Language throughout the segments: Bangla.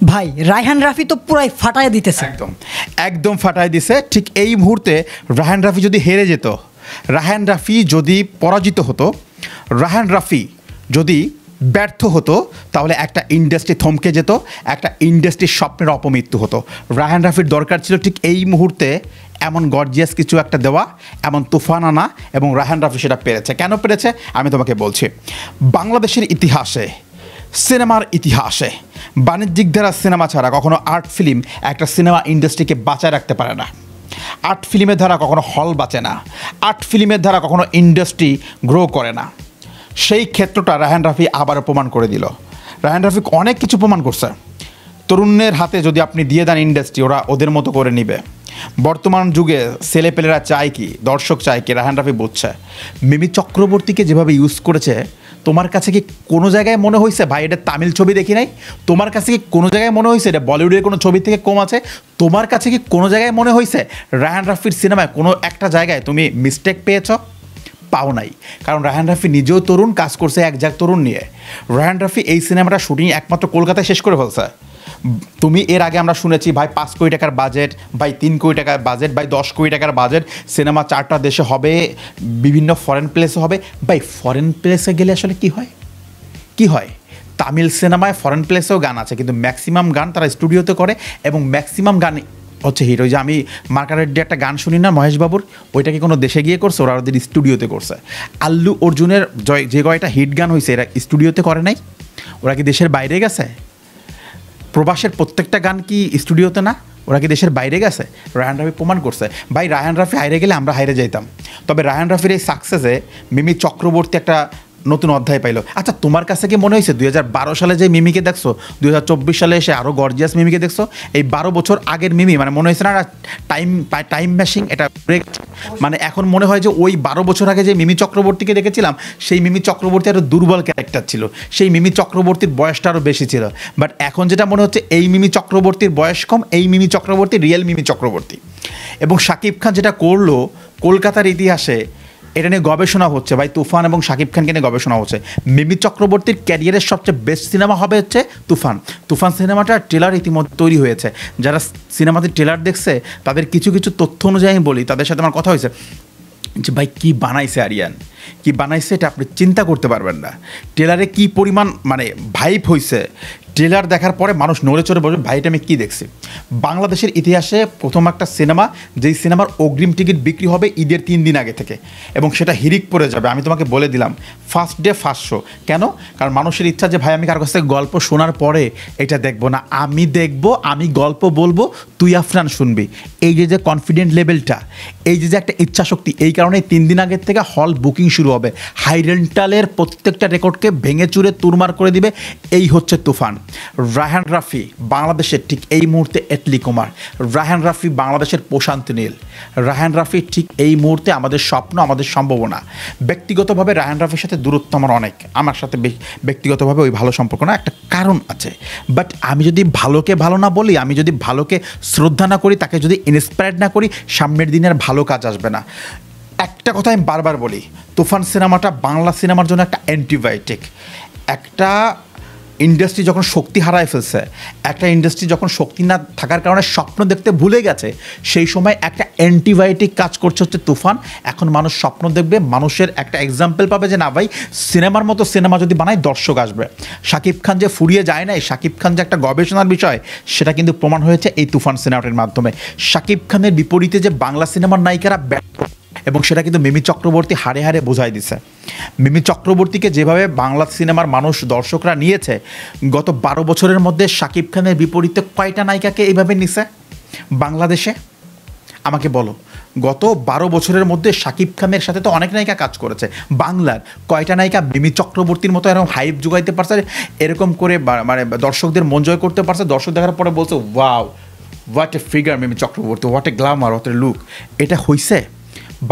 ভাই রায়হান রাফি তো পুরাই ফাটায় দিতেছে। একদম একদম ফাটায় দিছে। ঠিক এই মুহূর্তে রায়হান রাফি যদি হেরে যেত, রায়হান রাফি যদি পরাজিত হতো, রায়হান রাফি যদি ব্যর্থ হতো, তাহলে একটা ইন্ডাস্ট্রি থমকে যেত, একটা ইন্ডাস্ট্রির স্বপ্নের অপমৃত্যু হতো। রায়হান রাফির দরকার ছিল ঠিক এই মুহূর্তে এমন গর্জিয়াস কিছু একটা দেওয়া, এমন তুফান আনা, এবং রায়হান রাফি সেটা পেরেছে। কেন পেরেছে আমি তোমাকে বলছি। বাংলাদেশের ইতিহাসে, সিনেমার ইতিহাসে বাণিজ্যিক ধারা সিনেমা ছাড়া কখনো আর্ট ফিল্ম একটা সিনেমা ইন্ডাস্ট্রিকে বাঁচায় রাখতে পারে না। আর্ট ফিল্মের ধারা কখনো হল বাঁচে না, আর্ট ফিল্মের ধারা কখনো ইন্ডাস্ট্রি গ্রো করে না। সেই ক্ষেত্রটা রায়হান রাফি আবারও প্রমাণ করে দিল। রায়হান রাফি অনেক কিছু প্রমাণ করছে। তরুণের হাতে যদি আপনি দিয়ে দেন ইন্ডাস্ট্রি, ওরা ওদের মতো করে নিবে। বর্তমান যুগে ছেলেপেলেরা চায় কি, দর্শক চায় কি, রায়হান রাফি বুঝছে। মিমি চক্রবর্তীকে যেভাবে ইউজ করেছে, তোমার কাছে কি কোনো জায়গায় মনে হয়েছে ভাই এটা তামিল ছবি দেখি নাই? তোমার কাছে কি কোনো জায়গায় মনে হয়েছে এটা বলিউডের কোনো ছবি থেকে কম আছে? তোমার কাছে কি কোনো জায়গায় মনে হয়েছে রায়হান রাফির সিনেমায় কোনো একটা জায়গায় তুমি মিস্টেক পেয়েছ? পাও নাই। কারণ রায়হান রাফি নিজেও তরুণ, কাজ করছে এক জায়গায় তরুণ নিয়ে। রায়হান রাফি এই সিনেমাটা শুটিং একমাত্র কলকাতায় শেষ করে ফেলছে। তুমি এর আগে আমরা শুনেছি ভাই 5 কোটি টাকার বাজেট, ভাই 3 কোটি টাকার বাজেট, ভাই 10 কোটি টাকার বাজেট, সিনেমা 4টা দেশে হবে, বিভিন্ন ফরেন প্লেসে হবে। ভাই ফরেন প্লেসে গেলে আসলে কি হয়? কি হয়? তামিল সিনেমায় ফরেন প্লেসেও গান আছে, কিন্তু ম্যাক্সিমাম গান তারা স্টুডিওতে করে, এবং ম্যাক্সিমাম গান হচ্ছে হিট। ওই যে আমি মার্কারেড্ডি একটা গান শুনি না মহেশ বাবুর, ওইটা কি কোনো দেশে গিয়ে করছে? ওরা ওদের স্টুডিওতে করছে। আল্লু অর্জুনের যে কয়টা হিট গান হয়েছে এরা স্টুডিওতে করে নাই? ওরা কি দেশের বাইরে গেছে? প্রবাসের প্রত্যেকটা গান কি স্টুডিওতে না? ওরা কি দেশের বাইরে গেছে? রায়হান রাফি প্রমাণ করছে। ভাই রায়হান রাফি হাইরে গেলে আমরা হাইরে যাইতাম। তবে রায়হান রাফির এই সাকসেসে মিমি চক্রবর্তী একটা নতুন অধ্যায় পাইলো। আচ্ছা তোমার কাছে কি মনে হয়েছে 2012 সালে যে মিমিকে দেখছো, 2024 সালে এসে আরও গর্জিয়াস মিমিকে দেখছো? এই 12 বছর আগের মিমি মানে মনে হয়েছে না টাইম ম্যাশিং? এটা মানে এখন মনে হয় যে ওই 12 বছর আগে যে মিমি চক্রবর্তীকে দেখেছিলাম, সেই মিমি চক্রবর্তী আরও দুর্বল ক্যারেক্টার ছিল, সেই মিমি চক্রবর্তীর বয়সটা আরও বেশি ছিল। বাট এখন যেটা মনে হচ্ছে এই মিমি চক্রবর্তীর বয়স কম, এই মিমি চক্রবর্তী রিয়েল মিমি চক্রবর্তী। এবং শাকিব খান যেটা করলো কলকাতার ইতিহাসে, এটা নিয়ে গবেষণা হচ্ছে ভাই। তুফান এবং শাকিব খানকে নিয়ে গবেষণা হচ্ছে। মিমি চক্রবর্তীর ক্যারিয়ারের সবচেয়ে বেস্ট সিনেমা হবে হচ্ছে তুফান। তুফান সিনেমাটার ট্রেলার ইতিমধ্যে তৈরি হয়েছে। যারা সিনেমাতে ট্রেলার দেখছে তাদের কিছু কিছু তথ্য অনুযায়ী আমি বলি, তাদের সাথে আমার কথা হয়েছে যে ভাই কী বানাইছে আরিয়ান, কী বানাইছে এটা আপনি চিন্তা করতে পারবেন না। ট্রেলারে কী পরিমাণ মানে ভাইব হয়েছে, ট্রেলার দেখার পরে মানুষ নড়ে চড়ে বলবে ভাই এটা আমি কী দেখছি। বাংলাদেশের ইতিহাসে প্রথম একটা সিনেমা, যেই সিনেমার অগ্রিম টিকিট বিক্রি হবে ঈদের 3 দিন আগে থেকে, এবং সেটা হিরিক পড়ে যাবে। আমি তোমাকে বলে দিলাম ফার্স্ট ডে ফার্স্ট শো। কেন? কারণ মানুষের ইচ্ছা যে ভাই আমি কার কাছ থেকে গল্প শোনার পরে এটা দেখবো না, আমি দেখবো, আমি গল্প বলবো, তুই আফরান শুনবি। এই যে কনফিডেন্ট লেভেলটা, এই যে একটা ইচ্ছাশক্তি, এই কারণে 3 দিন আগের থেকে হল বুকিং শুরু হবে। হাই রেন্টালের প্রত্যেকটা রেকর্ডকে ভেঙে চুরে তুরমার করে দিবে। এই হচ্ছে তুফান। রায়হান রাফি বাংলাদেশের ঠিক এই মুহূর্তে এটলি কুমার, রায়হান রাফি বাংলাদেশের প্রশান্ত নীল, রায়হান রাফি ঠিক এই মুহূর্তে আমাদের স্বপ্ন, আমাদের সম্ভাবনা। ব্যক্তিগতভাবে রায়হান রাফির সাথে দূরত্ব আমার অনেক, আমার সাথে ব্যক্তিগতভাবে ওই ভালো সম্পর্ক না, একটা কারণ আছে। বাট আমি যদি ভালোকে ভালো না বলি, আমি যদি ভালোকে শ্রদ্ধা না করি, তাকে যদি ইন্সপায়ার্ড না করি, সামনের দিনের ভালো কাজ আসবে না। একটা কথা আমি বারবার বলি, তুফান সিনেমাটা বাংলা সিনেমার জন্য একটা অ্যান্টিবায়োটিক। একটা ইন্ডাস্ট্রি যখন শক্তি হারায় ফেলছে, একটা ইন্ডাস্ট্রি যখন শক্তি না থাকার কারণে স্বপ্ন দেখতে ভুলে গেছে, সেই সময় একটা অ্যান্টিবায়োটিক কাজ করছে হচ্ছে তুফান। এখন মানুষ স্বপ্ন দেখবে, মানুষের একটা এক্সাম্পল পাবে যে না ভাই সিনেমার মতো সিনেমা যদি বানায় দর্শক আসবে। শাকিব খান যে ফুরিয়ে যায় নাই, শাকিব খান যে একটা গবেষণার বিষয়, সেটা কিন্তু প্রমাণ হয়েছে এই তুফান সিনেমাটির মাধ্যমে। শাকিব খানের বিপরীতে যে বাংলা সিনেমার নায়িকারা ব্যর্থ, এবং সেটা কিন্তু মিমি চক্রবর্তী হারে হারে বোঝাই দিছে। মিমি চক্রবর্তীকে যেভাবে বাংলা সিনেমার মানুষ দর্শকরা নিয়েছে, গত 12 বছরের মধ্যে শাকিব খানের বিপরীতে কয়টা নায়িকাকে এইভাবে নিছে বাংলাদেশে? আমাকে বলো, গত 12 বছরের মধ্যে শাকিব খানের সাথে তো অনেক নায়িকা কাজ করেছে। বাংলার কয়টা নায়িকা মিমি চক্রবর্তীর মতো এরকম হাইপ জোগাইতে পারছে, এরকম করে মানে দর্শকদের মন জয় করতে পারছে? দর্শক দেখার পরে বলছে wow, what a figure Mimi Chakraborty, what a Glamour, what a look. এটা হইছে?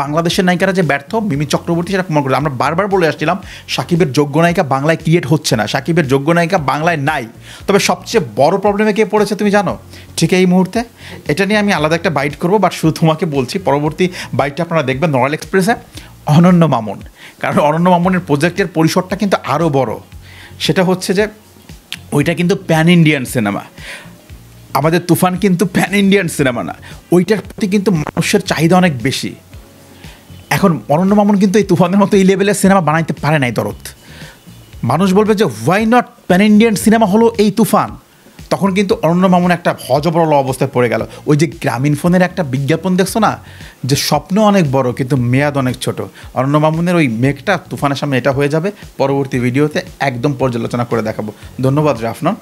বাংলাদেশের নায়িকারা যে ব্যর্থ, মিমি চক্রবর্তী সেটা প্রমাণ করে। আমরা বারবার বলে আসছিলাম সাকিবের যোগ্য নায়িকা বাংলায় ক্রিয়েট হচ্ছে না, সাকিবের যোগ্য নায়িকা বাংলায় নাই। তবে সবচেয়ে বড় প্রবলেমে কে পড়েছে তুমি জানো? ঠিক এই মুহূর্তে, এটা নিয়ে আমি আলাদা একটা বাইট করবো, বাট শুধু তোমাকে বলছি পরবর্তী বাইটটা আপনারা দেখবেন নরাল এক্সপ্রেসে, অনন্য মামুন। কারণ অনন্য মামুনের প্রজেক্টের পরিসরটা কিন্তু আরও বড়। সেটা হচ্ছে যে ওইটা কিন্তু প্যান ইন্ডিয়ান সিনেমা। আমাদের তুফান কিন্তু প্যান ইন্ডিয়ান সিনেমা না, ওইটার প্রতি কিন্তু মানুষের চাহিদা অনেক বেশি। এখন অরণ্য মামুন কিন্তু এই তুফানের মতো এই লেভেলের সিনেমা বানাইতে পারে নাই দরদ। মানুষ বলবে যে why not pan Indian cinema হলো এই তুফান, তখন কিন্তু অরণ্য মামুন একটা হজবরল অবস্থায় পড়ে গেল। ওই যে গ্রামীণ ফোনের একটা বিজ্ঞাপন দেখছো না, যে স্বপ্ন অনেক বড় কিন্তু মেয়াদ অনেক ছোট, অরণ্য মামুনের ওই মেঘটা তুফানের সামনে এটা হয়ে যাবে। পরবর্তী ভিডিওতে একদম পর্যালোচনা করে দেখাবো। ধন্যবাদ রাফনন।